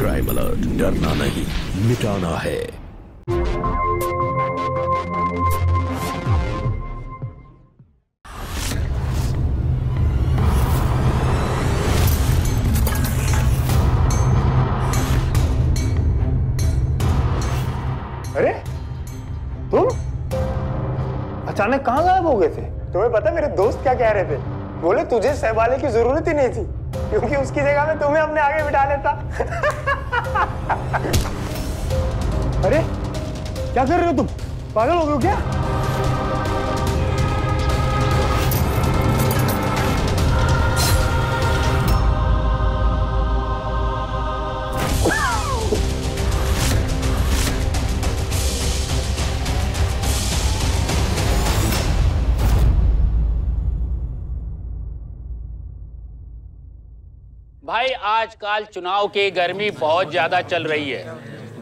Crime alert, डरना नहीं मिटाना है। अरे तुम अचानक कहाँ गायब हो गए थे? तुम्हें पता मेरे दोस्त क्या कह रहे थे? बोले तुझे सहवाले की जरूरत ही नहीं थी, क्योंकि उसकी जगह में तुम्हें अपने आगे बिठा लेता। अरे क्या कर रहे हो तुम? पागल हो गए हो क्या? भाई आजकल चुनाव की गर्मी बहुत ज्यादा चल रही है,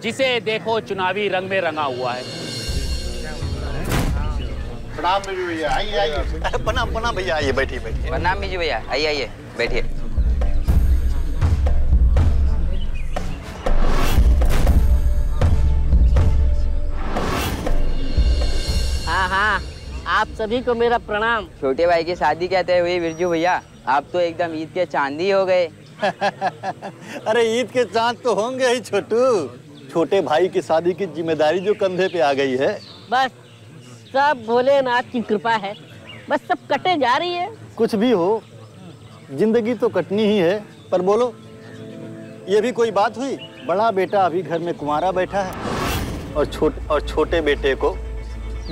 जिसे देखो चुनावी रंग में रंगा हुआ है। प्रणाम भैया, आइए आइए। प्रणाम प्रणाम भैया, आइए बैठिए बैठिए। प्रणाम मीजू भैया, आइए आइए बैठिए। हाँ हाँ, आप सभी को मेरा प्रणाम। छोटे भाई की शादी कहते हुए बिरजू भैया, आप तो एकदम ईद के चांदी हो गए। अरे ईद के चांद तो होंगे ही छोटू। छोटे भाई की शादी की जिम्मेदारी जो कंधे पे आ गई है। बस सब भोलेनाथ की कृपा है, बस सब कटे जा रही है। कुछ भी हो, जिंदगी तो कटनी ही है। पर बोलो, ये भी कोई बात हुई? बड़ा बेटा अभी घर में कुंवारा बैठा है और छोटे बेटे को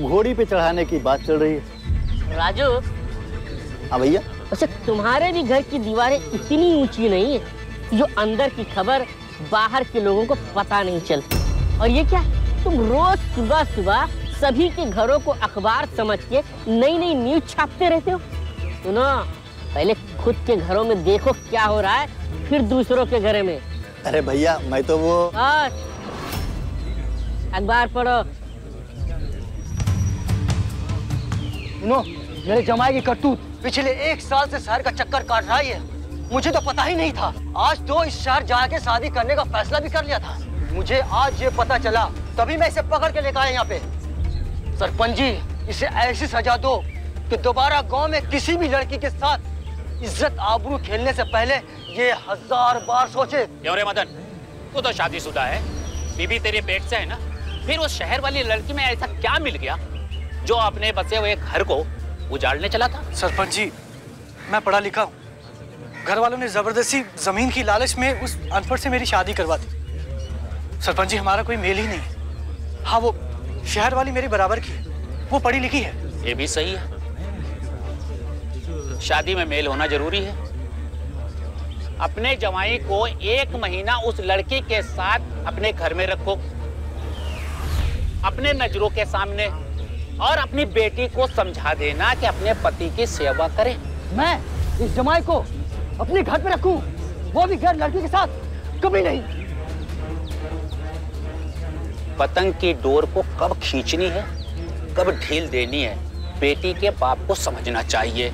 घोड़ी पे चढ़ाने की बात चल रही है। राजू, हाँ भैया। अच्छा, तुम्हारे भी घर की दीवारें इतनी ऊंची नहीं है जो अंदर की खबर बाहर के लोगों को पता नहीं चलती। और ये क्या, तुम रोज सुबह सुबह सभी के घरों को अखबार समझ के नई नई न्यूज छापते रहते हो। सुनो, पहले खुद के घरों में देखो क्या हो रहा है, फिर दूसरों के घरों में। अरे भैया, मैं तो वो अखबार पढ़ो। सुनो, मेरे जमाई की करतूत पिछले 1 साल से शहर का चक्कर काट रहा है। मुझे तो पता ही नहीं था। आज तो इस शहर जाके शादी करने का फैसला भी कर लिया था। मुझे आज ये पता चला, तभी मैं इसे पकड़ के लेकर आया यहाँ पे। सरपंच जी, इसे ऐसी सजा दो कि दोबारा गांव में किसी भी लड़की के साथ इज्जत आबरू खेलने से पहले ये 1000 बार सोचे। क्यों रे मदन, तू तो शादीशुदा है, बीबी तेरे पेट से है ना? फिर उस शहर वाली लड़की में ऐसा क्या मिल गया जो अपने बसे हुए घर को उजाड़ने चला था? सरपंच जी, मैं पढ़ा लिखा हूँ। घर वालों ने जबरदस्ती जमीन की लालच में उस अनपढ़ से मेरी शादी करवा दी। सरपंच जी, हमारा कोई मेल ही नहीं। हाँ, वो शहर वाली मेरी बराबर की है, वो पढ़ी लिखी है। ये भी सही है, शादी में मेल होना जरूरी है। अपने जवाई को 1 महीना उस लड़की के साथ अपने घर में रखो, अपने नजरों के सामने, और अपनी बेटी को समझा देना कि अपने पति की सेवा करे। मैं इस जमाई को अपने घर पे रखूं, वो भी गैर लड़की के साथ? कभी नहीं। पतंग की डोर को कब खींचनी है, कब ढील देनी है, बेटी के बाप को समझना चाहिए।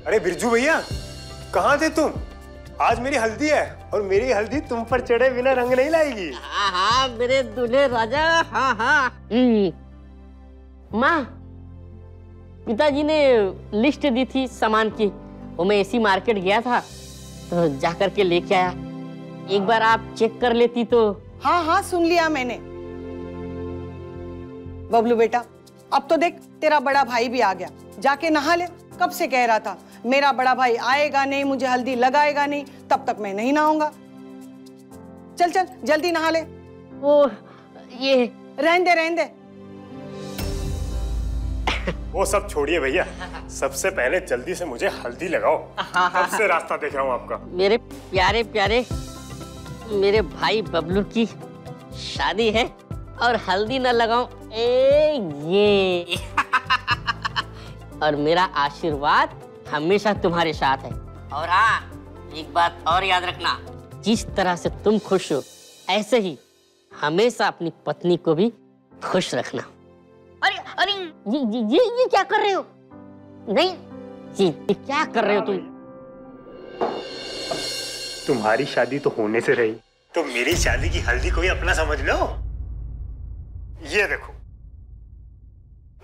अरे बिरजू भैया, कहाँ थे तुम? आज मेरी हल्दी है और मेरी हल्दी तुम पर चढ़े बिना रंग नहीं लाएगी। हाँ हाँ मेरे दूल्हे राजा, हाँ हाँ। माँ, पिताजी ने लिस्ट दी थी सामान की, वो मैं इसी मार्केट गया था तो जाकर के लेके आया। एक बार आप चेक कर लेती तो। हाँ हाँ, सुन लिया मैंने। बबलू बेटा, अब तो देख तेरा बड़ा भाई भी आ गया, जाके नहा ले। कब से कह रहा था मेरा बड़ा भाई आएगा नहीं, मुझे हल्दी लगाएगा नहीं, तब तक मैं नहीं नहाऊंगा। चल चल जल्दी नहा ले। वो ये रहने दे। वो सब छोड़िए भैया, सबसे पहले जल्दी से मुझे हल्दी लगाओ। कब से रास्ता देख रहा हूँ आपका। मेरे प्यारे प्यारे मेरे भाई बबलू की शादी है और हल्दी न लगाऊं, ये और मेरा आशीर्वाद हमेशा तुम्हारे साथ है। और हाँ, एक बात और याद रखना, जिस तरह से तुम खुश हो ऐसे ही हमेशा अपनी पत्नी को भी खुश रखना। अरे अरे ये क्या कर रहे हो? नहीं, ये क्या कर रहे हो तुम? तुम्हारी शादी तो होने से रही, तो मेरी शादी की हल्दी कोई अपना समझ लो। ये देखो,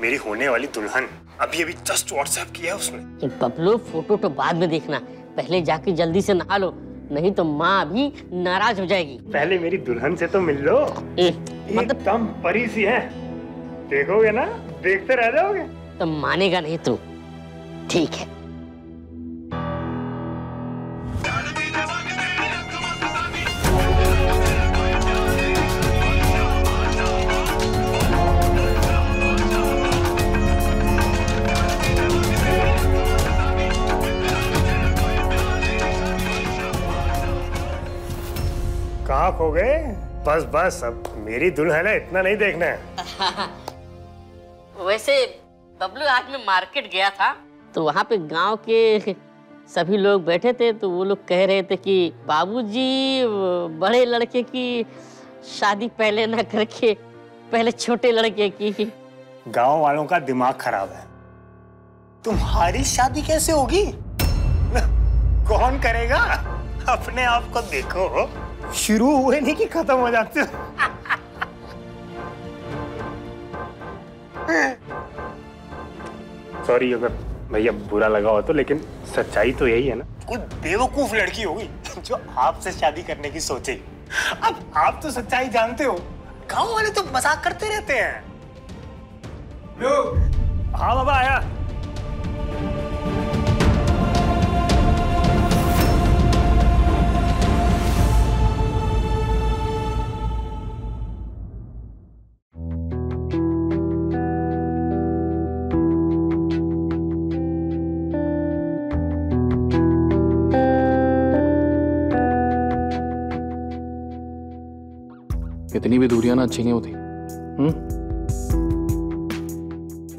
मेरी होने वाली दुल्हन अभी अभी जस्ट व्हाट्सएप किया उसने। बबलू फोटो तो बाद में देखना, पहले जाके जल्दी से नहा लो, नहीं तो माँ भी नाराज हो जाएगी। पहले मेरी दुल्हन से तो मिल लो। एकदम परी सी है, देखोगे ना, देखते रह जाओगे। तो मानेगा नहीं तू, ठीक है। कहाँ खो गए? बस बस, अब मेरी दुल्हन है, इतना नहीं देखना है। वैसे बबलू आज मैं मार्केट गया था, तो वहाँ पे गांव के सभी लोग बैठे थे, तो वो लोग कह रहे थे कि बाबूजी बड़े लड़के की शादी पहले ना करके पहले छोटे लड़के की। गांव वालों का दिमाग खराब है। तुम्हारी शादी कैसे होगी? कौन करेगा? अपने आप को देखो, शुरू हुए नहीं कि खत्म हो जाते हो। सॉरी अगर भैया बुरा लगा हो तो, लेकिन सच्चाई तो यही है ना। कोई बेवकूफ लड़की होगी जो आपसे शादी करने की सोचे। अब आप तो सच्चाई जानते हो, गांव वाले तो मजाक करते रहते हैं। हाँ बाबा आया। इतनी भी दूरियां ना अच्छी नहीं होती।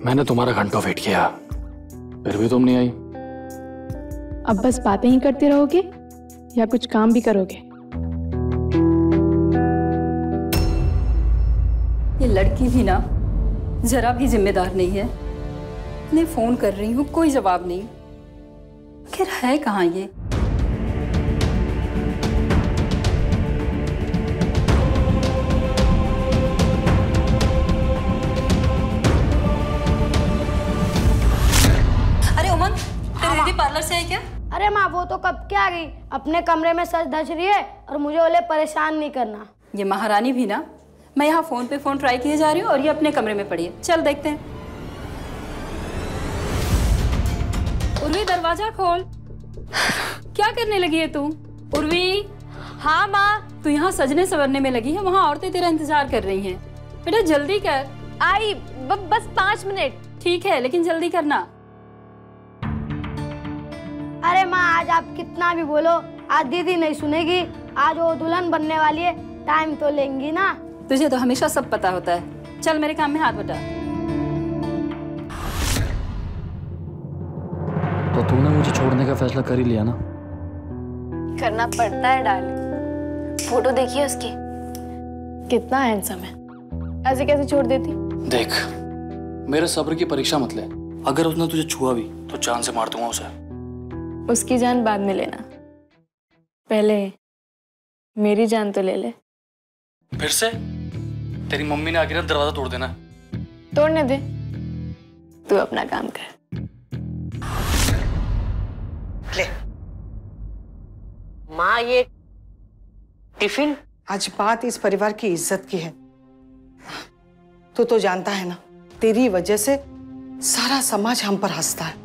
मैंने तुम्हारा घंटों वेट किया, फिर भी तुम नहीं आई। अब बस बातें ही करते रहोगे या कुछ काम भी करोगे? ये लड़की भी ना जरा भी जिम्मेदार नहीं है। मैं फोन कर रही हूँ, कोई जवाब नहीं। आखिर है कहाँ ये? पार्लर से है क्या? अरे माँ वो तो कब के आ गई, अपने कमरे में सज धज रही है और मुझे बोले परेशान नहीं करना। ये महारानी भी ना, मैं यहाँ फोन पे फोन ट्राई किए जा रही हूँ और ये अपने कमरे में पड़ी है। चल देखते हैं। उर्वी दरवाजा खोल। क्या करने लगी है तू? उर्वी। हाँ माँ। तू यहाँ सजने संवरने में लगी है, वहाँ औरतें तेरा इंतजार कर रही हैं। बेटा जल्दी कर। आई बस 5 मिनट। ठीक है लेकिन जल्दी करना। अरे माँ आज आप कितना भी बोलो, आज दीदी नहीं सुनेगी। आज वो दुल्हन बनने वाली है, टाइम तो लेंगी ना। तुझे तो हमेशा सब पता होता है। चल मेरे काम में हाथ बटा। तो तूने मुझे छोड़ने का फैसला कर ही लिया ना? करना पड़ता है डार्लिंग। फोटो देखिए उसकी, कितना हैंडसम है। ऐसे कैसे छोड़ देती? देख, मेरे सब्र की परीक्षा मत ले। अगर उसने तुझे छुआ भी तो जान से मार दूंगा उसे। उसकी जान बाद में लेना, पहले मेरी जान तो ले ले। फिर से? तेरी मम्मी ने आके ना दरवाजा तोड़ देना। तोड़ने दे, तू अपना काम कर। ले माँ ये टिफिन। आज बात इस परिवार की इज्जत की है। तू तो जानता है ना, तेरी वजह से सारा समाज हम पर हंसता है।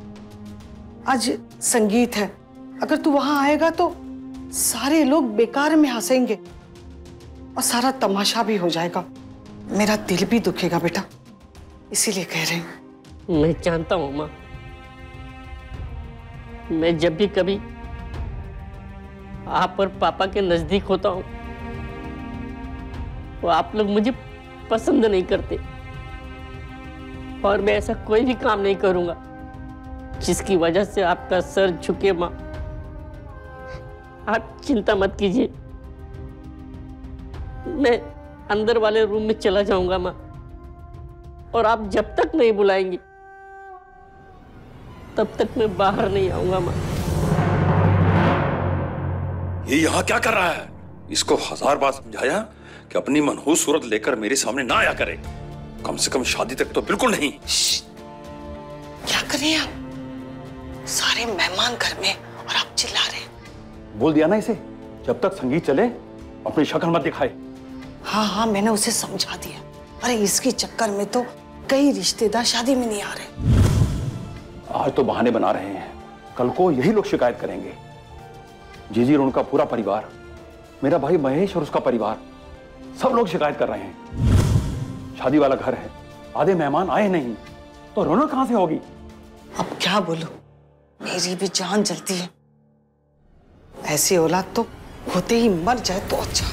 आज संगीत है, अगर तू वहां आएगा तो सारे लोग बेकार में हंसेंगे और सारा तमाशा भी हो जाएगा। मेरा दिल भी दुखेगा बेटा, इसीलिए कह रही हूं। मैं जानता हूँ माँ, मैं जब भी कभी आप और पापा के नजदीक होता हूँ तो आप लोग मुझे पसंद नहीं करते, और मैं ऐसा कोई भी काम नहीं करूंगा जिसकी वजह से आपका सर झुके माँ। आप चिंता मत कीजिए, मैं अंदर वाले रूम में चला जाऊंगा माँ, और आप जब तक नहीं बुलाएंगी तब तक मैं बाहर नहीं आऊंगा माँ। ये यहाँ क्या कर रहा है? इसको 1000 बार समझाया कि अपनी मनहूस सूरत लेकर मेरे सामने ना आया करे। कम से कम शादी तक तो बिल्कुल नहीं। क्या कर रहे हैं आप? सारे मेहमान घर में और आप चिल्ला रहे हैं। बोल दिया ना इसे, जब तक संगीत चले अपनी शक्ल मत दिखाए। हाँ, मैंने उसे समझा दिया। अरे इसके चक्कर में तो कई रिश्तेदार शादी में नहीं आ रहे। आज तो बहाने बना रहे हैं, कल को यही लोग शिकायत करेंगे। जीजी और उनका पूरा परिवार, मेरा भाई महेश और उसका परिवार, सब लोग शिकायत कर रहे हैं। शादी वाला घर है, आधे मेहमान आए नहीं, तो रौनक कहां से होगी? अब क्या बोलूं, मेरी भी जान जलती है। ऐसी औलाद तो होते ही मर जाए तो अच्छा।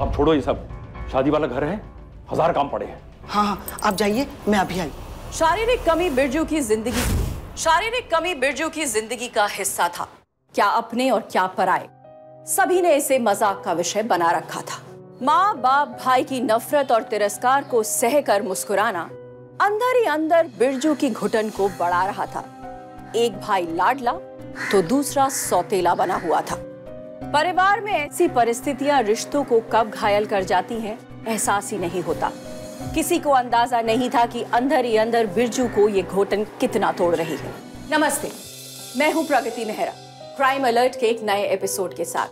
अब छोड़ो ये सब, शादी वाला घर है, 1000 काम पड़े हैं। हाँ, आप जाइए, मैं अभी आई। शारीरिक कमी बिरजू की जिंदगी का हिस्सा था। क्या अपने और क्या पराए, सभी ने इसे मजाक का विषय बना रखा था। माँ बाप भाई की नफरत और तिरस्कार को सहकर मुस्कुराना अंदर ही अंदर बिरजू की घुटन को बढ़ा रहा था। एक भाई लाडला तो दूसरा सौतेला बना हुआ था। परिवार में ऐसी परिस्थितियां रिश्तों को कब घायल कर जाती हैं, एहसास ही नहीं होता। किसी को अंदाजा नहीं था कि अंदर ही अंदर बिरजू को ये घुटन कितना तोड़ रही है। नमस्ते, मैं हूँ प्रगति मेहरा, क्राइम अलर्ट के एक नए एपिसोड के साथ,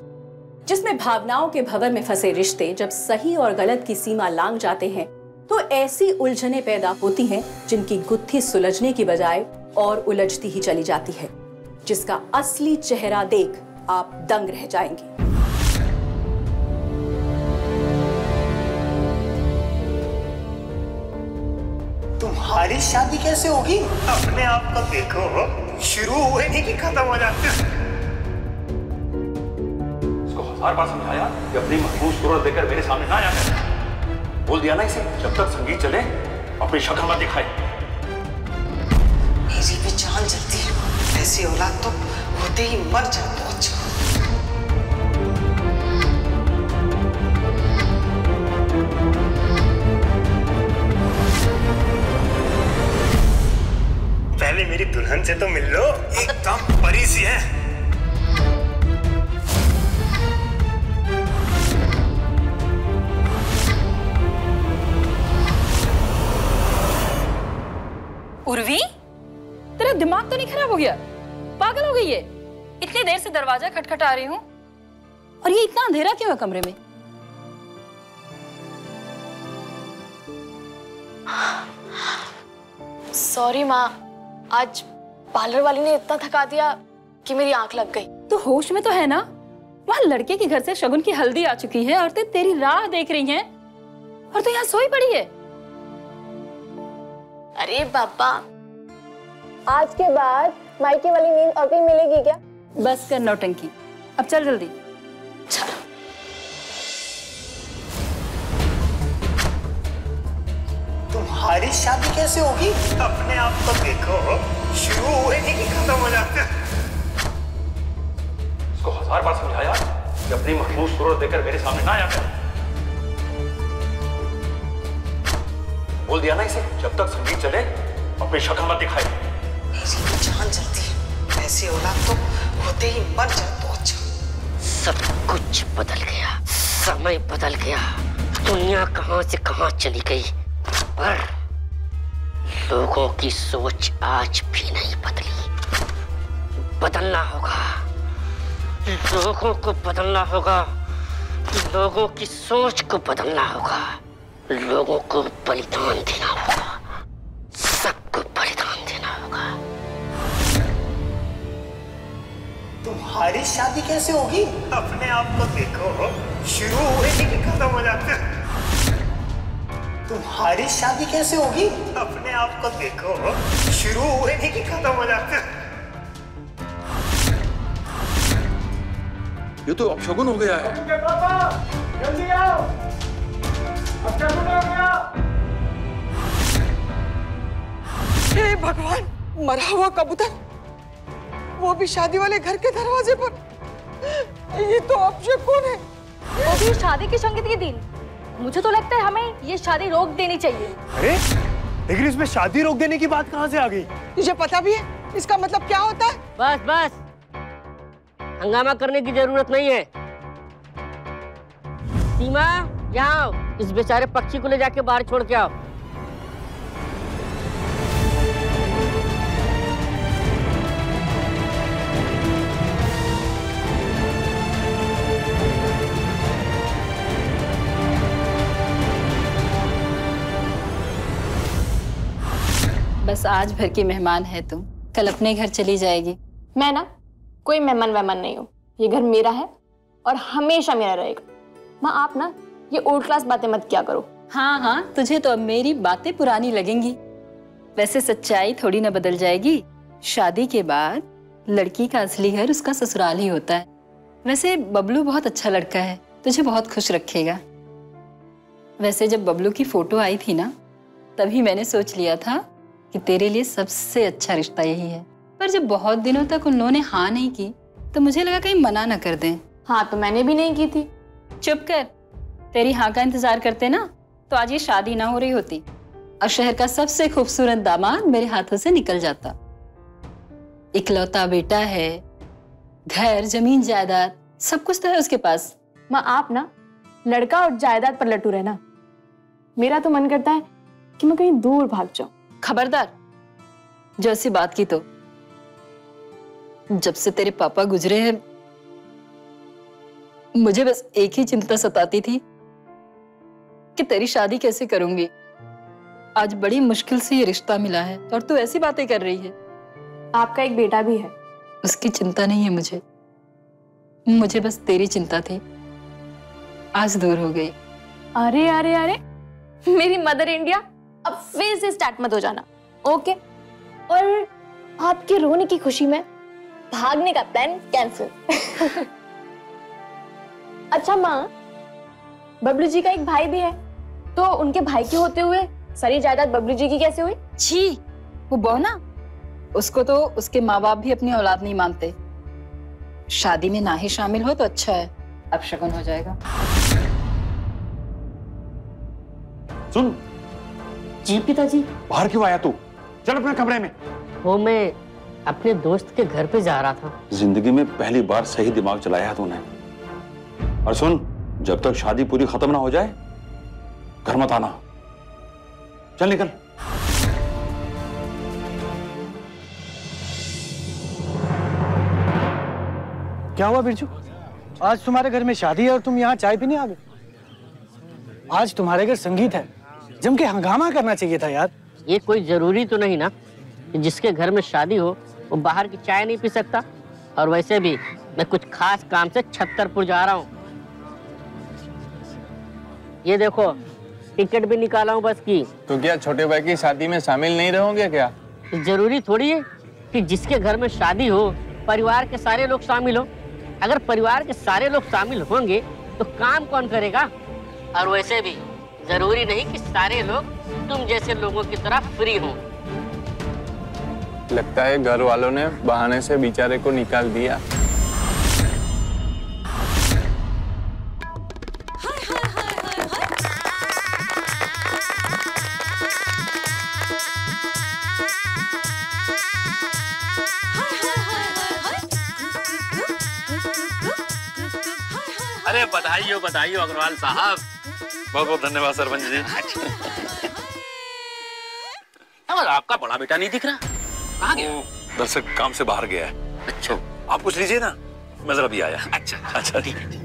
जिसमें भावनाओं के भंवर में फंसे रिश्ते जब सही और गलत की सीमा लांघ जाते हैं तो ऐसी उलझनें पैदा होती हैं जिनकी गुत्थी सुलझने की बजाय और उलझती ही चली जाती है, जिसका असली चेहरा देख आप दंग रह जाएंगे। तुम्हारी शादी कैसे होगी? अपने आप को देखो, शुरू हुए नहीं कि खत्म हो जाते। इसको 1000 बार समझाया कि अपनी महबूब सूरत देकर मेरे सामने ना आया करे। बोल दिया ना इसे, जब तक संगीत चले अपनी शक्ल मत दिखाए। मेरी भी जान जलती है। ऐसी औलाद तो होते ही मर जाए तो अच्छा। पहले मेरी दुल्हन से तो मिल लो, एकदम परी सी है। उर्वी, तेरा दिमाग तो नहीं खराब हो गया? पागल हो गई है? इतनी देर से दरवाजा खटखटा रही हूँ और ये इतना अंधेरा क्यों है कमरे में? सॉरी माँ, आज पार्लर वाली ने इतना थका दिया कि मेरी आंख लग गई। तू होश में तो है ना? वहाँ लड़के के घर से शगुन की हल्दी आ चुकी है, औरतें तेरी राह देख रही हैं और तू यहाँ सोई पड़ी है। अरे बाबा, आज के बाद मायके वाली नींद और कहीं मिलेगी क्या? बस कर नौटंकी, अब चल जल्दी। तुम्हारी शादी कैसे होगी? अपने आप को देखो, शुरू हुए नहीं कि खत्म हो जाते। इसको 1000 बार समझाया कि अपनी महबूब सूरत देकर मेरे सामने ना आया करे। बोल दिया ना इसे, जब तक संगीत चले अपनी शक्ल मत दिखाए। मेरी भी जान जलती है। ऐसी औलाद तो होते ही मर जाए तो अच्छा। सब कुछ बदल गया, समय बदल गया, दुनिया कहां से कहां चली गई, पर लोगों की सोच आज भी नहीं बदली। बदलना होगा, लोगों को बदलना होगा, लोगों की सोच को बदलना होगा, लोगों को बलिदान देना होगा, सबको बलिदान देना होगा। तुम्हारी शादी कैसे होगी? अपने आप को देखो, शुरू हुए नहीं कि खत्म हो जाते। तुम्हारी शादी कैसे होगी? अपने आप को देखो, शुरू हुए नहीं कि खत्म हो जाते। ये तो अपशगुन हो गया है। पापा, जल्दी आओ, अपशगुन हो गया। हे भगवान, मरा हुआ कबूतर, वो भी शादी वाले घर के दरवाजे पर। ये तो अपशगुन है। वो भी शादी के संगीत के दिन। मुझे तो लगता है हमें ये शादी रोक देनी चाहिए। अरे, लेकिन इसमें शादी रोक देने की बात कहाँ से आ गई? तुझे पता भी है इसका मतलब क्या होता है? बस बस, हंगामा करने की जरूरत नहीं है। सीमा, यहाँ आओ, इस बेचारे पक्षी को ले जाके बाहर छोड़ के आओ। बस आज भर की मेहमान है तुम, कल अपने घर चली जाएगी। मैं ना कोई मेहमान वहमान नहीं हूँ, ये घर मेरा है और हमेशा मेरा रहेगा। माँ आप ना ये ओल्ड क्लास बातें मत किया करो। हाँ हाँ, तुझे तो अब मेरी बातें पुरानी लगेंगी। वैसे सच्चाई थोड़ी ना बदल जाएगी। शादी के बाद लड़की का असली घर उसका ससुराल ही होता है। वैसे बबलू बहुत अच्छा लड़का है, तुझे बहुत खुश रखेगा। वैसे जब बबलू की फोटो आई थी ना, तभी मैंने सोच लिया था कि तेरे लिए सबसे अच्छा रिश्ता यही है। पर जब बहुत दिनों तक उन लोगों ने हाँ नहीं की, तो मुझे लगा कहीं मना न कर दें। हाँ तो मैंने भी नहीं की थी। चुप कर, तेरी हाँ का इंतजार करते ना तो आज ये शादी ना हो रही होती और शहर का सबसे खूबसूरत दामाद मेरे हाथों से निकल जाता। इकलौता बेटा है, घर जमीन जायदाद सब कुछ तो है उसके पास। माँ आप ना लड़का और जायदाद पर लटू रहना। मेरा तो मन करता है कि मैं कहीं दूर भाग जाऊं। खबरदार, जो ऐसी बात की तो जब से तेरे पापा गुजरे हैं मुझे बस एक ही चिंता सताती थी कि तेरी शादी कैसे करूंगी। आज बड़ी मुश्किल से ये रिश्ता मिला है और तू ऐसी बातें कर रही है। आपका एक बेटा भी है। उसकी चिंता नहीं है मुझे, मुझे बस तेरी चिंता थी, आज दूर हो गई। अरे अरे अरे, मेरी मदर इंडिया, अब फिर से स्टार्ट मत हो जाना, ओके? और आपके रोने की खुशी में भागने का प्लान कैंसिल। अच्छा माँ, बबलू जी का एक भाई भी है, तो उनके भाई के होते हुए सारी जायदाद बबलू जी की कैसे हुई? छी, वो बौना, उसको तो उसके माँ बाप भी अपनी औलाद नहीं मानते। शादी में ना ही शामिल हो तो अच्छा है, अब शगुन हो जाएगा। सुन। जी पिताजी। बाहर क्यों आया तू? चल अपने कमरे में। वो मैं अपने दोस्त के घर पे जा रहा था। जिंदगी में पहली बार सही दिमाग चलाया है तूने। और सुन, जब तक शादी पूरी खत्म ना हो जाए घर मत आना। चल निकल। क्या हुआ बिरजू? आज तुम्हारे घर में शादी है और तुम यहाँ चाय पीने आ गए? आज तुम्हारे घर संगीत है, जम के हंगामा करना चाहिए था यार। ये कोई जरूरी तो नहीं ना कि जिसके घर में शादी हो वो बाहर की चाय नहीं पी सकता। और वैसे भी मैं कुछ खास काम से छत्तरपुर जा रहा हूँ। ये देखो, टिकट भी निकाला हूँ बस की। तो क्या छोटे भाई की शादी में शामिल नहीं रहोगे क्या? जरूरी थोड़ी है कि जिसके घर में शादी हो परिवार के सारे लोग शामिल हो। अगर परिवार के सारे लोग शामिल होंगे तो काम कौन करेगा? और वैसे भी जरूरी नहीं कि सारे लोग तुम जैसे लोगों की तरह फ्री हों। लगता है घर वालों ने बहाने से बेचारे को निकाल दिया। अरे बधाई हो अग्रवाल साहब। बहुत बहुत धन्यवाद सरपंच जी। आपका बड़ा बेटा नहीं दिख रहा, कहाँ गया? दरअसल काम से बाहर गया है। अच्छा, आप कुछ लीजिए ना, मैं जरा भी आया। अच्छा ठीक है।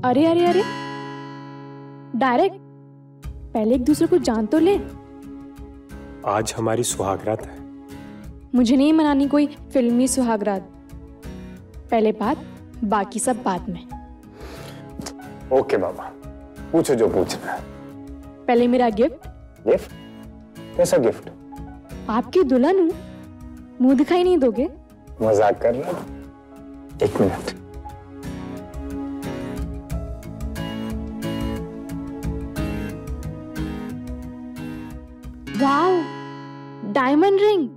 अरे अरे अरे, डायरेक्ट पहले एक दूसरे को जान तो ले। आज हमारी सुहागरात है। मुझे नहीं मनानी कोई फिल्मी सुहागरात। पहले बात, बाकी सब बाद में। ओके बाबा, पूछो जो पूछना है। पहले मेरा गिफ्ट। गिफ्ट? कैसा गिफ्ट? आपकी दुल्हन हूँ, मुंह दिखाई नहीं दोगे? मजाक कर रहा था। एक मिनट। वाव, डायमंड रिंग।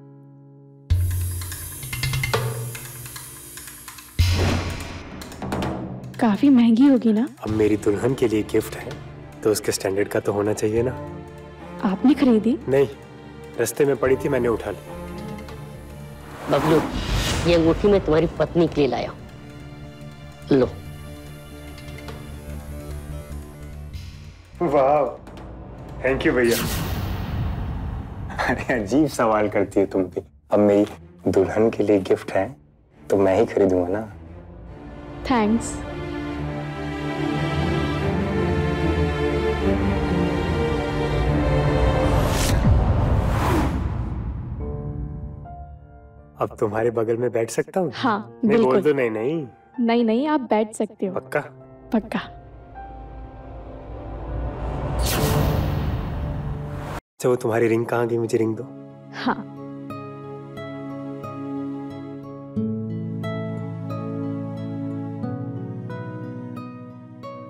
काफी महंगी होगी ना? अब मेरी दुल्हन के लिए गिफ्ट है तो उसके स्टैंडर्ड का तो होना चाहिए ना। आपने खरीदी? नहीं, रास्ते में पड़ी थी, मैंने उठा ली। बबलू, ये अंगूठी मैं तुम्हारी पत्नी के लिए लाया हूं। लो। वाह, थैंक यू भैया। अरे अजीब सवाल करती है तुम भी। अब मेरी दुल्हन के लिए गिफ्ट है तो मैं ही खरीदूंगा ना। थैंक्स। अब तुम्हारे बगल में बैठ सकता हूँ? हाँ, नहीं बिल्कुल। बोल दो नहीं नहीं। नहीं नहीं, आप बैठ सकते हो। पक्का? पक्का। अच्छा, वो तुम्हारी रिंग कहाँ गई? मुझे रिंग दो। हाँ।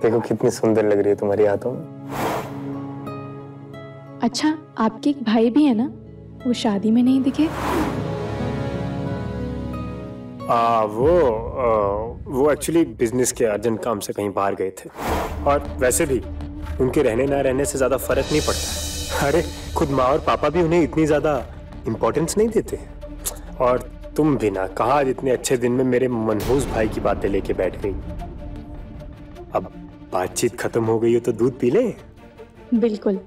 देखो कितनी सुंदर लग रही है तुम्हारी हाथों में। अच्छा, आपके एक भाई भी है ना, वो शादी में नहीं दिखे? वो एक्चुअली बिजनेस के अर्जेंट काम से कहीं बाहर गए थे, और वैसे भी उनके रहने ना रहने से ज्यादा फर्क नहीं पड़ता। अरे खुद माँ और पापा भी उन्हें इतनी ज्यादा इम्पोर्टेंस नहीं देते। और तुम भी ना, कहा आज इतने अच्छे दिन में मेरे मनहूस भाई की बातें लेके बैठ गई। अब बातचीत खत्म हो गई हो तो दूध पी ले। बिल्कुल।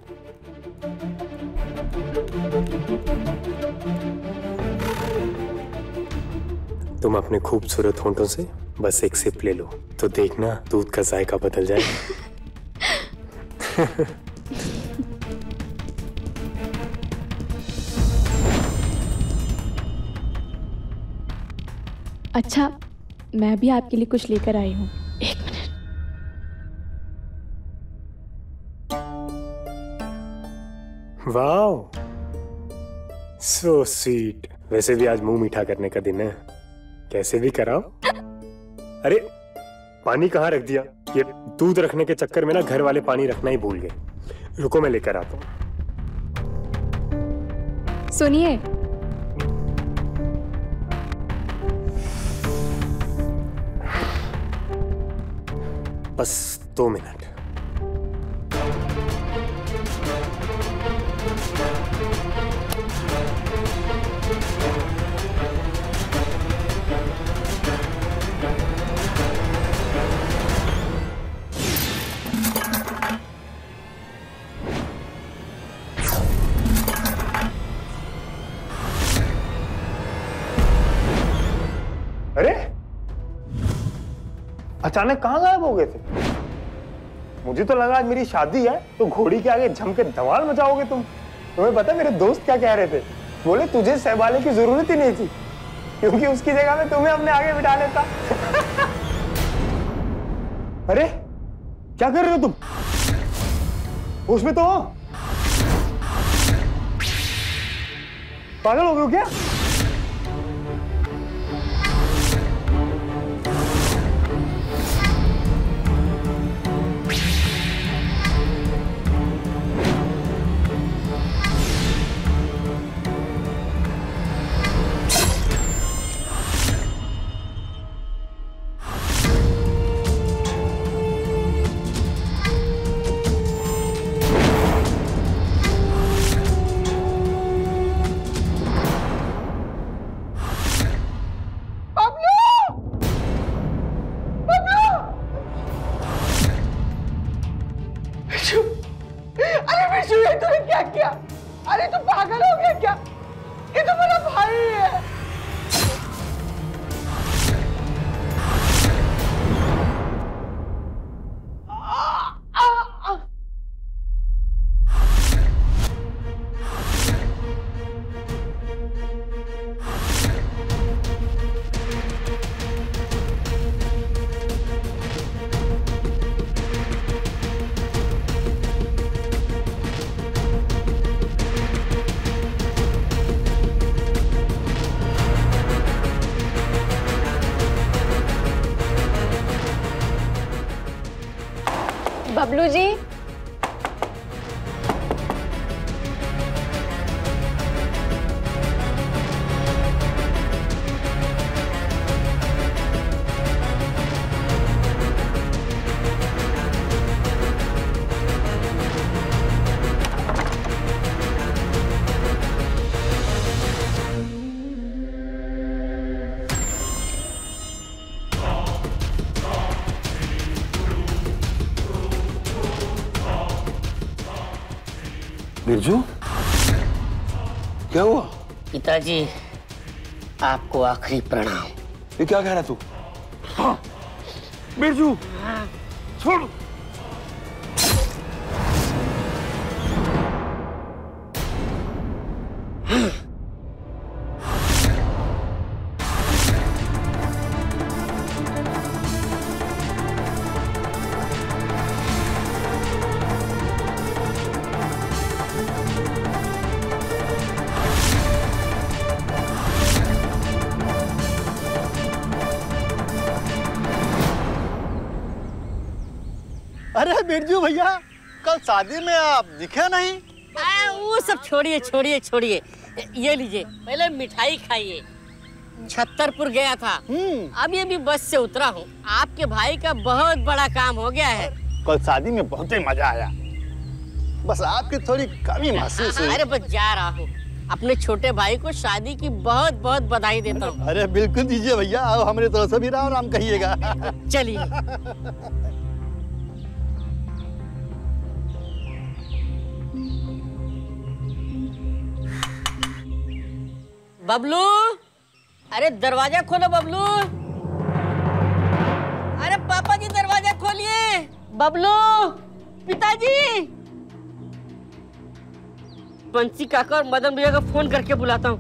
तुम अपने खूबसूरत होंठों से बस एक सिप ले लो तो देखना दूध का जायका बदल जाएगा। अच्छा, मैं भी आपके लिए कुछ लेकर आई हूँ। एक मिनट। Wow, so sweet. वैसे भी आज मुंह मीठा करने का दिन है, कैसे भी कराओ। अरे पानी कहाँ रख दिया? ये दूध रखने के चक्कर में ना घर वाले पानी रखना ही भूल गए। रुको मैं लेकर आता हूँ। सुनिए, बस 2 मिनट। अरे अचानक कहाँ गायब हो गए थे? मुझे तो लगा आज मेरी शादी है तो घोड़ी के आगे जम के धमाल मचाओगे तुम। तुम्हें पता मेरे दोस्त क्या कह रहे थे? बोले तुझे सहबाले की जरूरत ही नहीं थी क्योंकि उसकी जगह में तुम्हें अपने आगे बिठा लेता। अरे क्या कर रहे हो तुम? उसमें तो हो? पागल हो गए हो क्या? बबलू जी। बिरजू, क्या हुआ? पिताजी, आपको आखिरी प्रणाम। ये क्या कह रहा तू? हाँ, बिरजू, छोड़। अरे बिरजू भैया, कल शादी में आप दिखे नहीं। वो सब छोड़िए छोड़िए छोड़िए, ये लीजिए, पहले मिठाई खाइए। छतरपुर गया था, अभी अभी बस से उतरा हूँ। आपके भाई का बहुत बड़ा काम हो गया है। कल शादी में बहुत ही मजा आया, बस आपकी थोड़ी कमी महसूस हुई। अरे बस जा रहा हूँ, अपने छोटे भाई को शादी की बहुत बहुत बधाई देता हूँ। अरे बिल्कुल दीजिए भैया, अब हमारी तरफ से भी राम राम कहिएगा। चलिए। बबलू, अरे दरवाजा खोलो बबलू। अरे पापा जी दरवाजा खोलिए। बबलू, पिताजी। बंसी काका और मदन भैया को फोन करके बुलाता हूँ।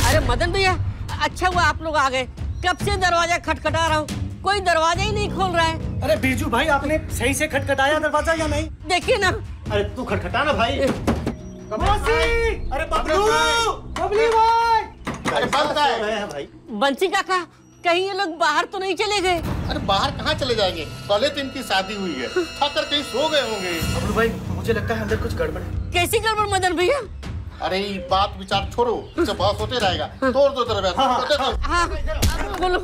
अरे मदन भैया, अच्छा हुआ आप लोग आ गए। कब से दरवाजा खटखटा रहा हूँ, कोई दरवाजा ही नहीं खोल रहा है। अरे बिरजू भाई, आपने सही से खटखटाया दरवाजा या नहीं? देखिए ना। अरे तू खटखटा ना भाई। अरे बबलू, बबली भाई, अरे बंद है भाई। बंसी काका, कहीं ये लोग बाहर तो नहीं चले गए? अरे बाहर कहाँ चले जाएंगे, कल तो इनकी शादी हुई है, थक कर कहीं सो गए होंगे। बबलू भाई, मुझे लगता है अंदर कुछ गड़बड़ है। कैसी गड़बड़ मदन भैया? अरे बात विचार छोड़ो, इससे बहस होते रहेगा। तोड़ दो दरवाजा। हाँ, बोलो।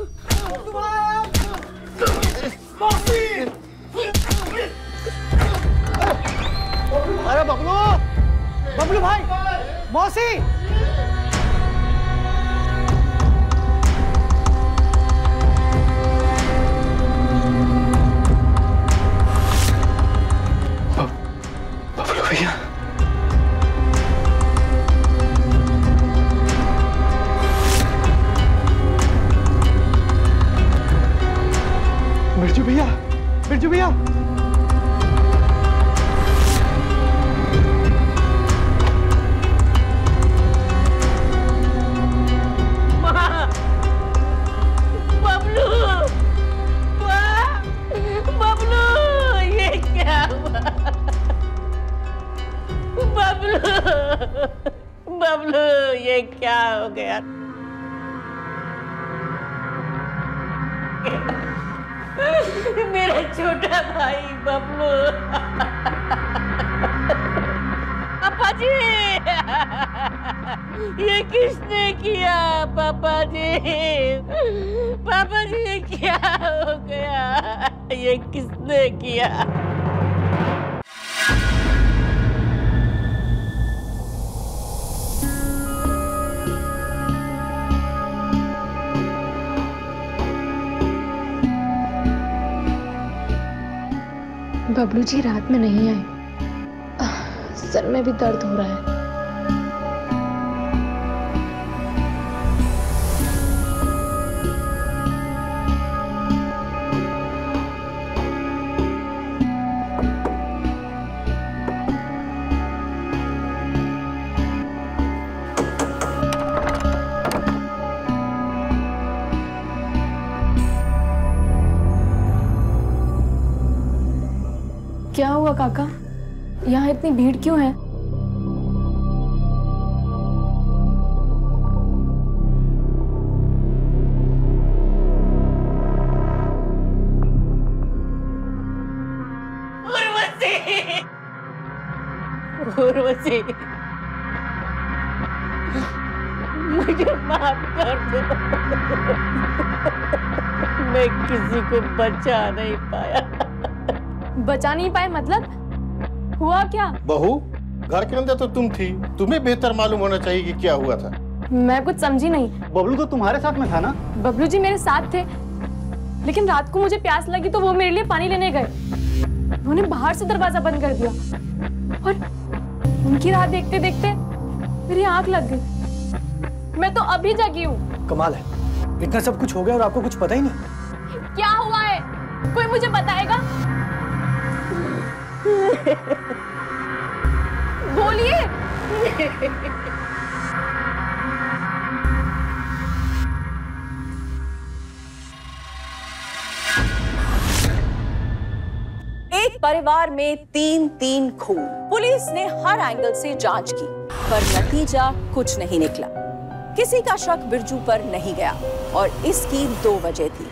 अरे बबलू, बबलू भाई, मौसी। बबलू भैया, बिरजू भैया, बिरजू भैया। बबलू, ये क्या हो गया? मेरा छोटा भाई बबलू। पापा जी, ये किसने किया? पापा जी, पापा जी, ये क्या हो गया? ये किसने किया? बबलू जी रात में नहीं आए, सर में भी दर्द हो रहा है। क्या हुआ काका? यहाँ इतनी भीड़ क्यों है? उर्वी! उर्वशी, मुझे माफ कर दो। मैं किसी को बचा नहीं पाया। बचा नहीं पाए मतलब? हुआ क्या? बहू, घर के अंदर तो तुम थी, तुम्हें बेहतर मालूम होना चाहिए कि क्या हुआ था। मैं कुछ समझी नहीं। बबलू तो तुम्हारे साथ में था ना? बबलू जी मेरे साथ थे, लेकिन रात को मुझे प्यास लगी तो वो मेरे लिए पानी लेने गए। उन्होंने बाहर से दरवाजा बंद कर दिया और उनकी राह देखते देखते मेरी आंख लग गई। मैं तो अभी जगी हूँ। कमाल है, इतना सब कुछ हो गया और आपको कुछ पता ही नहीं। क्या हुआ है? कोई मुझे बताएगा? बोलिए। एक परिवार में तीन खून। पुलिस ने हर एंगल से जांच की, पर नतीजा कुछ नहीं निकला। किसी का शक बिरजू पर नहीं गया और इसकी दो वजह थी।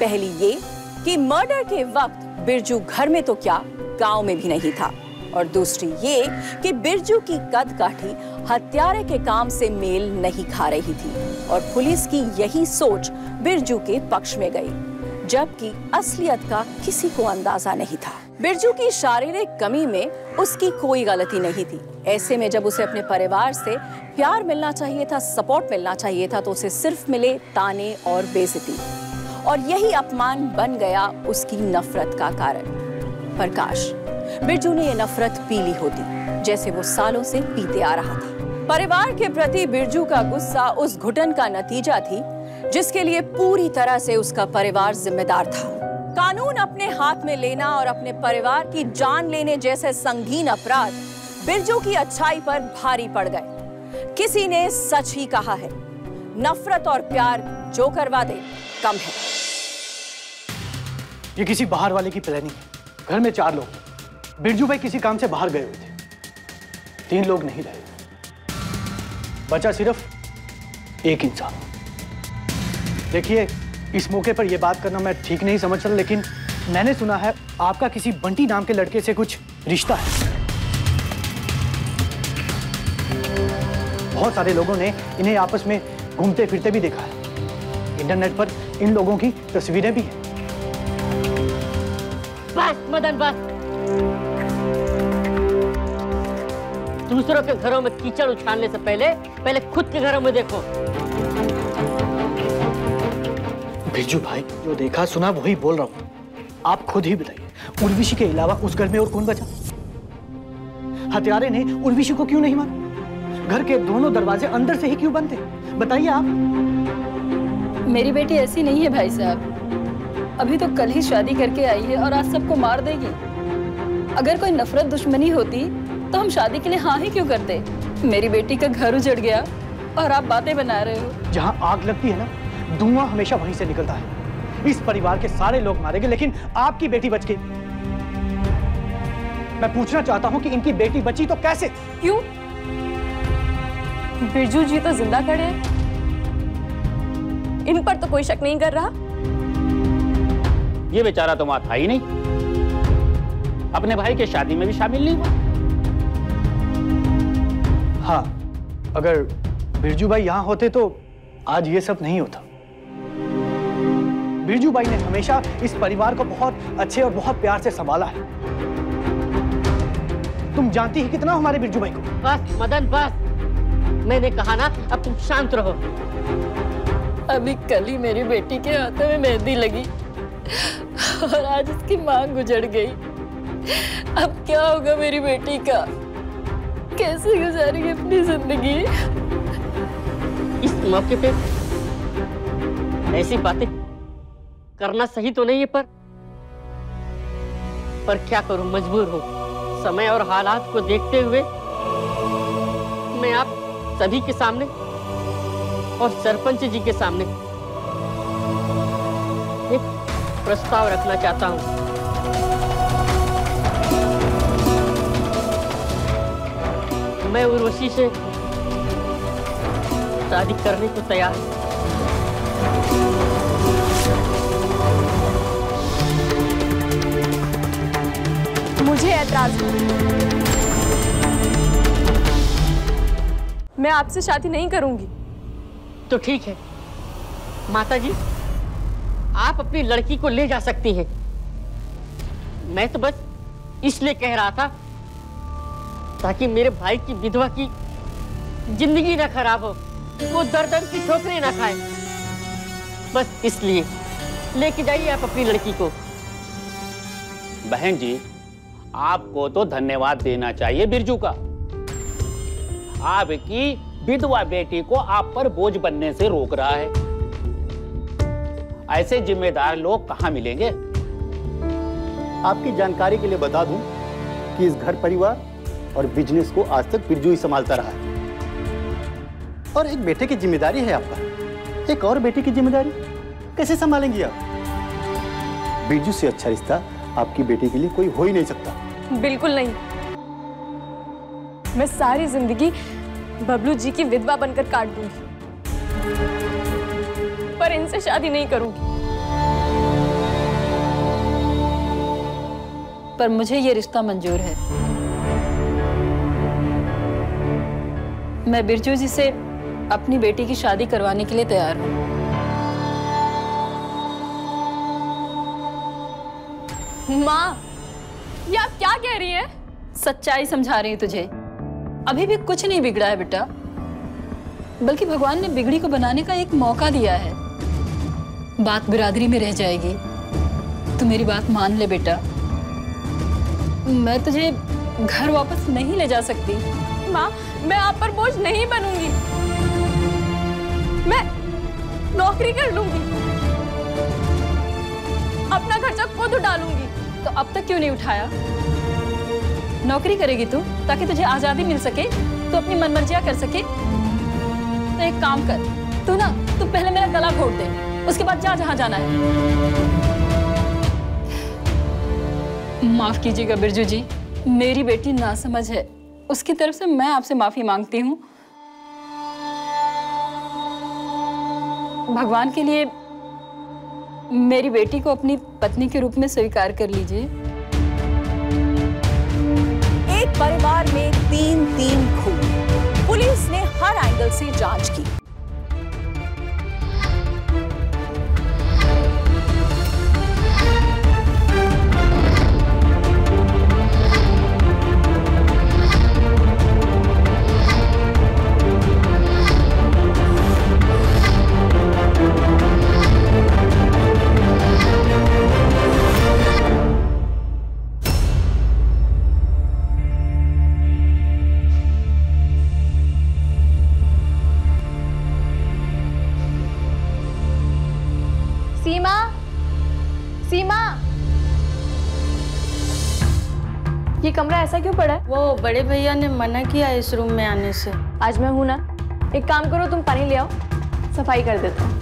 पहली ये कि मर्डर के वक्त बिरजू घर में तो क्या, गांव में भी नहीं था। और दूसरी ये कि बिरजू की कदकाठी हत्यारे के काम से मेल नहीं खा रही थी और पुलिस की यही सोच बिरजू के पक्ष में गई, जबकि असलियत का किसी को अंदाजा नहीं था। बिरजू की शारीरिक कमी में उसकी कोई गलती नहीं थी। ऐसे में जब उसे अपने परिवार से प्यार मिलना चाहिए था, सपोर्ट मिलना चाहिए था, तो उसे सिर्फ मिले ताने और बेइज्जती। और यही अपमान बन गया उसकी नफरत का कारण। पर काश बिरजू ने ये नफरत पी ली होती, जैसे वो सालों से पीते आ रहा था। परिवार के प्रति बिरजू का गुस्सा उस घुटन का नतीजा थी जिसके लिए पूरी तरह से उसका परिवार जिम्मेदार था। कानून अपने हाथ में लेना और अपने परिवार की जान लेने जैसे संगीन अपराध बिरजू की अच्छाई पर भारी पड़ गए। किसी ने सच ही कहा है, नफरत और प्यार जो करवा दे कम है। ये किसी बाहर वाले की प्लानिंग है। घर में 4 लोग, बिरजू भाई किसी काम से बाहर गए हुए थे, 3 लोग नहीं रहे, बचा सिर्फ एक इंसान। देखिए, इस मौके पर यह बात करना मैं ठीक नहीं समझ रहा, लेकिन मैंने सुना है आपका किसी बंटी नाम के लड़के से कुछ रिश्ता है। बहुत सारे लोगों ने इन्हें आपस में घूमते फिरते भी देखा है। इंटरनेट पर इन लोगों की तस्वीरें भी हैं। बस मदन बस। दूसरों के घरों में कीचड़ उछालने से पहले खुद के घरों में देखो। बिरजू भाई, जो देखा सुना वही बोल रहा हूं। आप खुद ही बताइए, उर्वशी के अलावा उस घर में और कौन बचा? हत्यारे ने उर्वशी को क्यों नहीं मारा? घर के दोनों दरवाजे अंदर से ही क्यों बंद थे? बताइए आप। मेरी बेटी ऐसी नहीं है भाई साहब, अभी तो कल ही शादी करके आई है और आज सबको मार देगी। अगर कोई नफरत दुश्मनी होती तो हम शादी के लिए हाँ ही क्यों करते? मेरी बेटी का घर उजड़ गया और आप बातें बना रहे हो। जहां आग लगती है ना, धुआं हमेशा वहीं से निकलता है। इस परिवार के सारे लोग मारे गए, लेकिन आपकी बेटी बच गई। मैं पूछना चाहता हूं कि इनकी बेटी बची तो कैसे? क्यों? बिरजू जी तो जिंदा खड़े हैं, इन पर तो कोई शक नहीं कर रहा। ये बेचारा तो वहां था ही नहीं, अपने भाई के शादी में भी शामिल नहीं हुआ। हाँ, अगर बिरजू भाई यहां होते तो आज ये सब नहीं होता। बिरजू भाई ने हमेशा इस परिवार को बहुत अच्छे और बहुत प्यार से संभाला है। तुम जानती ही कितना हमारे बिरजू भाई को। बस मदन बस, मैंने कहा ना, अब तुम शांत रहो। अभी कल ही मेरी बेटी के हाथों में मेहंदी लगी और आज उसकी मांग गुजर गई। अब क्या होगा मेरी बेटी का? कैसे गुजारेगी अपनी जिंदगी? इस मौके पे ऐसी बातें करना सही तो नहीं है, पर क्या करूं, मजबूर हूं। समय और हालात को देखते हुए मैं आप सभी के सामने और सरपंच जी के सामने एक प्रस्ताव रखना चाहता हूं। मैं उर्वशी से शादी करने को तैयार हूं। मुझे ऐतराज है। मैं आपसे शादी नहीं करूंगी। तो ठीक है माता जी, आप अपनी लड़की को ले जा सकती हैं। मैं तो बस इसलिए कह रहा था ताकि मेरे भाई की विधवा की जिंदगी ना खराब हो, वो दर दर की ठोकरें ना खाए, बस इसलिए। लेके जाइए आप अपनी लड़की को। बहन जी, आपको तो धन्यवाद देना चाहिए बिरजू का। आपकी विधवा बेटी को आप पर बोझ बनने से रोक रहा है। ऐसे जिम्मेदार लोग कहां मिलेंगे? आपकी जानकारी के लिए बता दूं कि इस घर परिवार और बिजनेस को आज तक बिरजू ही संभालता रहा है। और एक बेटे की जिम्मेदारी है आपका, एक और बेटे की जिम्मेदारी कैसे संभालेंगी आप? बिरजू से अच्छा रिश्ता आपकी बेटी के लिए कोई हो ही नहीं सकता। बिल्कुल नहीं। मैं सारी जिंदगी बबलू जी की विधवा बनकर काट दूंगी, पर इनसे शादी नहीं करूंगी। पर मुझे ये रिश्ता मंजूर है। मैं बिरजू जी से अपनी बेटी की शादी करवाने के लिए तैयार हूँ। माँ, ये आप क्या कह रही हैं? सच्चाई समझा रही हूँ तुझे। अभी भी कुछ नहीं बिगड़ा है बेटा, बल्कि भगवान ने बिगड़ी को बनाने का एक मौका दिया है। बात बिरादरी में रह जाएगी। तू मेरी बात मान ले बेटा। मैं तुझे घर वापस नहीं ले जा सकती। माँ, मैं आप पर बोझ नहीं बनूंगी। मैं नौकरी कर लूंगी, अपना खर्चा खुद उठालूंगी। तो अब तक क्यों नहीं उठाया? नौकरी करेगी तू ताकि तुझे आजादी मिल सके, तू अपनी मनमर्जियां कर सके। तो एक काम कर, तू पहले मेरा गला घोट दे, उसके बाद जा जहां जाना है। माफ कीजिएगा बिरजू जी, मेरी बेटी नासमझ है, उसकी तरफ से मैं आपसे माफी मांगती हूँ। भगवान के लिए मेरी बेटी को अपनी पत्नी के रूप में स्वीकार कर लीजिए। एक परिवार में 3 खून। पुलिस ने हर एंगल से जांच की। ये कमरा ऐसा क्यों पड़ा है? वो बड़े भैया ने मना किया इस रूम में आने से। आज मैं हूं ना, एक काम करो, तुम पानी ले आओ, सफाई कर देता हूँ।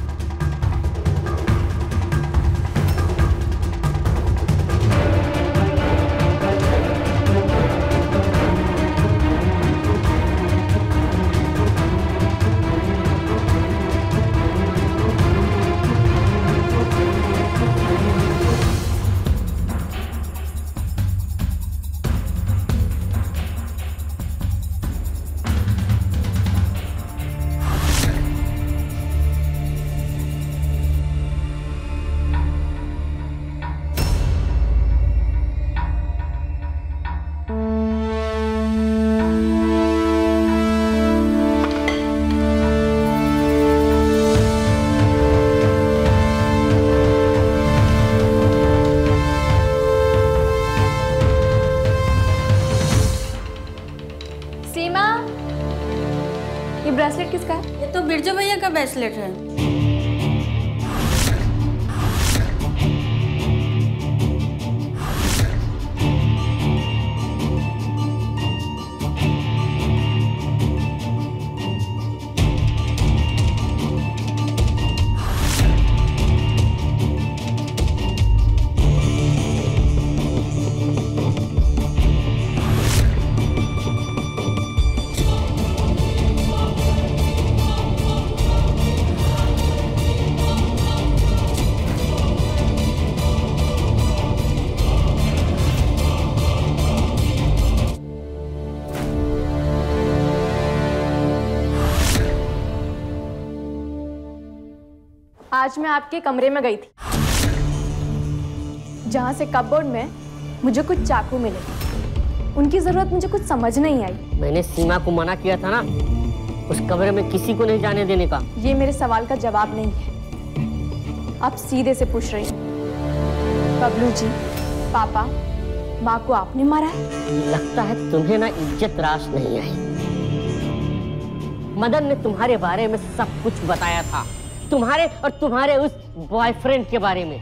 ब्रेसलेट किसका है? ये तो बिरजू भैया का ब्रेसलेट है। आज मैं आपके कमरे में गई थी, जहाँ से कपबोर्ड में मुझे कुछ चाकू मिले। उनकी जरूरत मुझे कुछ समझ नहीं आई। मैंने सीमा को मना किया था ना, उस कमरे में किसी को नहीं जाने देने का। ये मेरे सवाल का जवाब नहीं है। आप सीधे से पूछ रही हैं। बबलू जी, पापा, माँ को आपने मारा है? लगता है तुम्हें ना इज्जत रास नहीं आई। मदन ने तुम्हारे बारे में सब कुछ बताया था, तुम्हारे और तुम्हारे उस बॉयफ्रेंड के बारे में।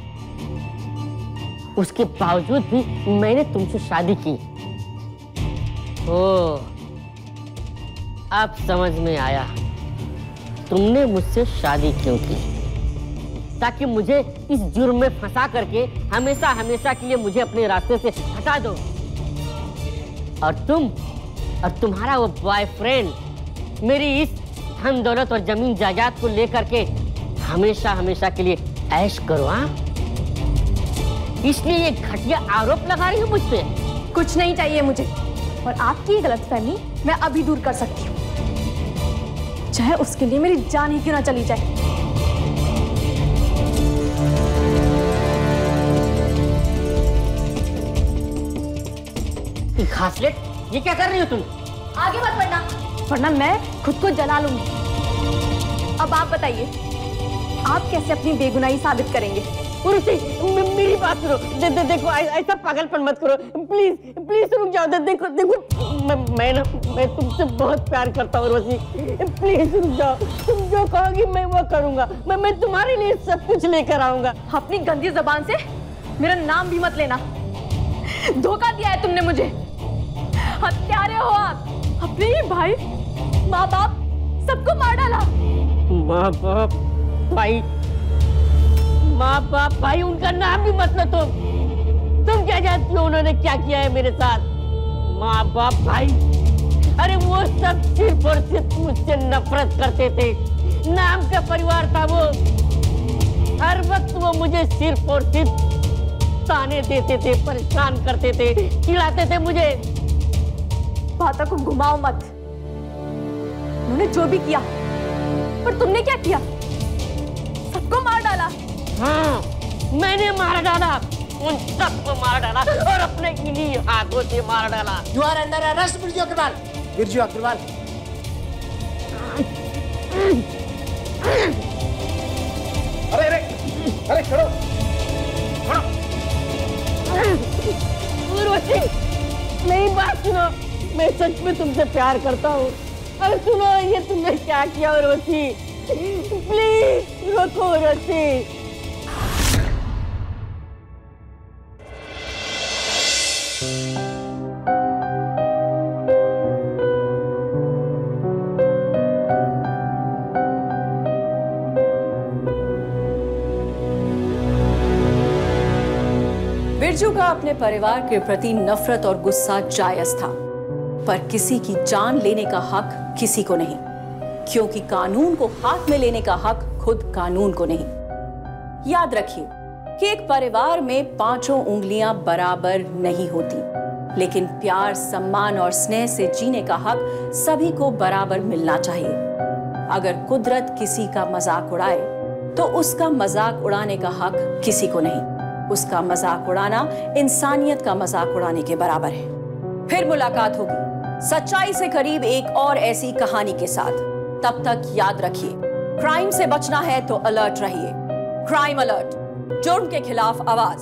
उसके बावजूद भी मैंने तुमसे शादी की। ओह, अब समझ में आया तुमने मुझसे शादी क्यों की। ताकि मुझे इस जुर्म में फंसा करके हमेशा हमेशा के लिए मुझे अपने रास्ते से हटा दो। और तुम और तुम्हारा वो बॉयफ्रेंड मेरी इस धन दौलत और जमीन जायदाद को लेकर के हमेशा हमेशा के लिए ऐश करो। हाँ, इसलिए ये घटिया आरोप लगा रही हो मुझ पे। कुछ नहीं चाहिए मुझे, और आपकी ये गलतफहमी मैं अभी दूर कर सकती हूँ, चाहे उसके लिए मेरी जान ही क्यों ना चली जाए। घासलेट, ये क्या कर रही हो तुम? आगे मत बढ़ना, वरना मैं खुद को जला लूंगी। अब आप बताइए, आप कैसे अपनी बेगुनाही साबित करेंगे? मेरी बात सुनो। देखो ऐसा पागलपन मत करो, प्लीज प्लीज रुक जाओ। देखो मैं तुमसे बहुत प्यार करता हूँ रोजी, प्लीज रुक जाओ। तुम जो कहोगी मैं वो करूँगा। मैं तुम्हारे लिए सब कुछ लेकर आऊंगा। अपनी गंदी जबान से मेरा नाम भी मत लेना। धोखा दिया है तुमने मुझे, हत्यारे हो आप। अपने ही भाई, माँ बाप सबको मार डाला। माँ बाप भाई, माँ बाप भाई, उनका नाम भी मत लो तुम क्या जानती हो उन्होंने क्या किया है मेरे साथ? माँ बाप भाई, अरे वो सब सिर्फ और सिर्फ मुझसे नफरत करते थे। नाम का परिवार था वो। हर वक्त वो मुझे सिर्फ और सिर्फ ताने देते थे, परेशान करते थे, चिढ़ाते थे मुझे। बातों को घुमाओ मत। उन्होंने जो भी किया, पर तुमने क्या किया? सबको मार डाला। हाँ, मैंने मार डाला, उन सबको मार डाला और अपने इन्हीं हाथों से मार डाला। You are under arrest, Birju Agarwal. Birju Agarwal. अरे छोड़ो। उर्वशी, मेरी बात सुनो, मैं सच में तुमसे प्यार करता हूँ। अरे सुनो, ये तुमने क्या किया उर्वशी? प्लीज रोको उर्वशी। बिरजू का अपने परिवार के प्रति नफरत और गुस्सा जायज था, पर किसी की जान लेने का हक किसी को नहीं, क्योंकि कानून को हाथ में लेने का हक खुद कानून को नहीं। याद रखिए कि एक परिवार में पांचों उंगलियां बराबर नहीं होती, लेकिन प्यार, सम्मान और स्नेह से जीने का हक सभी को बराबर मिलना चाहिए। अगर कुदरत किसी का मजाक उड़ाए तो उसका मजाक उड़ाने का हक किसी को नहीं। उसका मजाक उड़ाना इंसानियत का मजाक उड़ाने के बराबर है। फिर मुलाकात होगी सच्चाई से करीब एक और ऐसी कहानी के साथ। तब तक याद रखिए, क्राइम से बचना है तो अलर्ट रहिए। क्राइम अलर्ट, जुर्म के खिलाफ आवाज।